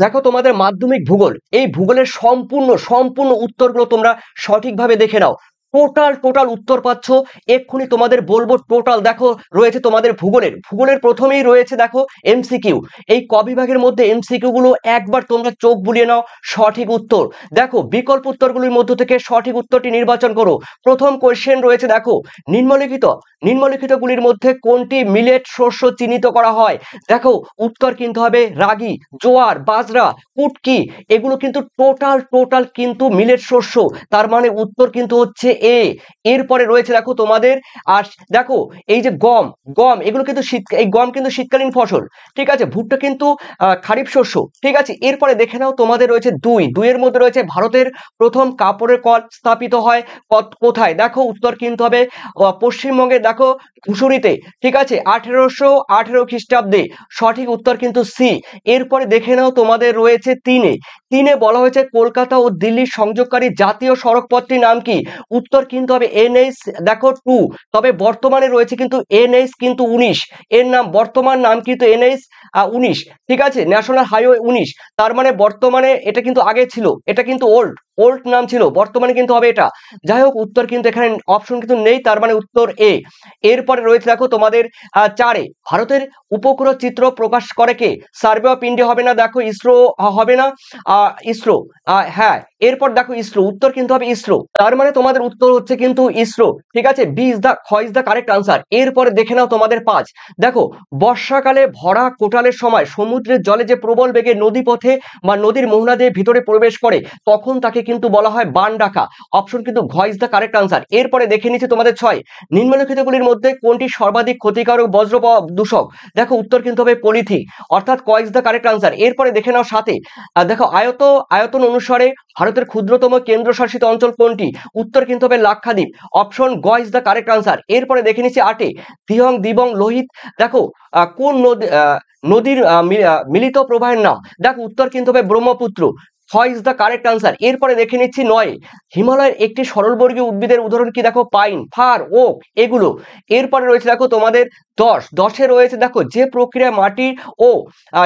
দেখো তোমাদের মাধ্যমিক ভূগোল, এই ভূগোলের সম্পূর্ণ সম্পূর্ণ উত্তরগুলো তোমরা সঠিকভাবে দেখে নাও। টোটাল টোটাল উত্তর পাচ্ছ। এক্ষুনি তোমাদের বলবো টোটাল। দেখো রয়েছে তোমাদের ভূগোলের ভূগোলের প্রথমেই রয়েছে দেখো এমসিকিউ। এই ক বিভাগের মধ্যে এমসিকিউ গুলো একবার তোমরা চোখ বুলিয়ে নাও। সঠিক উত্তর দেখো, বিকল্প উত্তরগুলির মধ্য থেকে সঠিক উত্তরটি নির্বাচন করো। প্রথম কোয়েশ্চেন রয়েছে দেখো, নিম্নলিখিত নিম্নলিখিত গুলির মধ্যে কোনটি মিলেট শস্য চিহ্নিত করা হয়? দেখো উত্তর কিন্তু হবে রাগি, জোয়ার, বাজরা, কুটকি। এগুলো কিন্তু টোটাল টোটাল কিন্তু মিলেট শস্য। তার মানে উত্তর কিন্তু হচ্ছে এ। এরপরে রয়েছে দেখো তোমাদের, আর দেখো এই যে গম, গম এগুলো কিন্তু এই গম কিন্তু শীতকালীন ফসল। ঠিক আছে, ভুট্টা কিন্তু খারিফ শস্য। ঠিক আছে, এরপরে দেখে নাও তোমাদের রয়েছে দুইয়ের মধ্যে রয়েছে ভারতের প্রথম কাপড়ের কল স্থাপিত হয় কোথায়? দেখো উত্তর কিন্তু হবে পশ্চিমবঙ্গে, দেখো ধূসরিতে। ঠিক আছে, 1818 খ্রিস্টাব্দে। সঠিক উত্তর কিন্তু সি। এরপরে দেখে নাও তোমাদের রয়েছে তিনে বলা হয়েছে কলকাতা ও দিল্লির সংযোগকারী জাতীয় সড়ক পথটির নাম কি? উত্তর কিন্তু হবে এনএইচ দেখো 2। তবে বর্তমানে রয়েছে কিন্তু এনএইচ কিন্তু 19। এর নাম বর্তমান নাম কিন্তু এনএইচ 19। ঠিক আছে, ন্যাশনাল হাইওয়ে 19। তার মানে বর্তমানে এটা কিন্তু আগে ছিল, এটা কিন্তু ওল্ড ওল্ড নাম ছিল, বর্তমানে কিন্তু হবে এটা। যাই হোক উত্তর কিন্তু এখানে অপশন কিন্তু নেই, তার মানে উত্তর এ। এরপরে রয়েছে দেখো তোমাদের 4-এ, ভারতের উপগ্রহ চিত্র প্রকাশ করে কে? সার্ভে অফ ইন্ডিয়া হবে না, দেখো ইসরো হবে না, ইসরো, হ্যাঁ এরপর দেখো ইসরো, উত্তর কিন্তু হবে ইসরো। তার মানে তোমাদের উত্তর হচ্ছে কিন্তু ইসরো। ঠিক আছে, বি ইজ দা খ ইজ দা কারেক্ট আনসার। এরপরে দেখে নাও তোমাদের 5। দেখো বর্ষাকালে ভরা কোটালের সময় সমুদ্রের জলে যে প্রবল বেগে নদী পথে বা নদীর মোহনা দিয়ে ভিতরে প্রবেশ করে, তখন তাকে কিন্তু বলা হয় বান ডাকা। অপশন কিন্তু ঘ ইজ দা কারেক্ট আনসার। এরপরে দেখে নিচ্ছি তোমাদের 6। নিম্নলিখিতগুলির মধ্যে কোনটি সর্বাধিক ক্ষতিকারক বজ্র দূষক? দেখো উত্তর কিন্তু হবে পলিথিন, অর্থাৎ ক ইজ দা কারেক্ট আনসার। এরপরে দেখে নাও 7-এ, দেখো আয়তন অনুসারে ভারতের ক্ষুদ্রতম কেন্দ্রশাসিত অঞ্চল কোনটি? উত্তর কিন্তু হবে লাক্ষাদ্বীপ। অপশন গ ইজ দা কারেক্ট আনসার। এরপরে দেখে নিচ্ছি 8-এ, দিহং দিবং লোহিত, দেখো কোন নদীর মিলিত প্রবাহের নাম? দেখো উত্তর কিন্তু হবে ব্রহ্মপুত্র। খ ইজ দা কারেক্ট আনসার। এরপরে দেখে নিচ্ছি 9-এ, হিমালয়ের একটি সরলবর্গীয় উদ্ভিদের উদাহরণ কি? দেখো পাইন, ফার, ওক এগুলো। এরপরে রয়েছে দেখো তোমাদের 10-এ রয়েছে দেখো, যে প্রক্রিয়া মাটি ও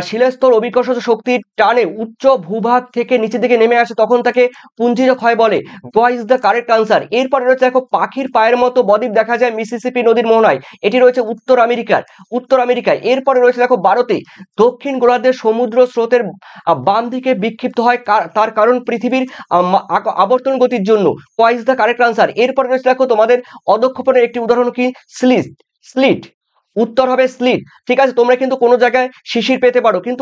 শিলাস্তর অভিকর্ষজ শক্তির টানে উচ্চ ভূভাগ থেকে নিচের দিকে নেমে আসে তখন তাকে পুঞ্জিজ ক্ষয় বলে। গ ইজ দ্য কারেক্ট আনসার। এরপরে রয়েছে দেখো, পাখির পায়ের মতো বদ্বীপ দেখা যায় মিসিসিপি নদীর মোহনায়। এটি রয়েছে উত্তর আমেরিকায়। এরপরে রয়েছে দেখো 12-তে, দক্ষিণ গোলার্ধের সমুদ্র স্রোতের বাম দিকে বিক্ষিপ্ত হয় তার কারণ পৃথিবীর আবর্তন গতির জন্য। ক ইজ দ্য কারেক্ট আনসার। এরপরে রয়েছে দেখো তোমাদের অদক্ষপণের একটি উদাহরণ কি? স্লিট। উত্তর হবে স্লিট। ঠিক আছে, তোমরা কিন্তু কোনো জায়গায় শিশির পেতে পারো, কিন্তু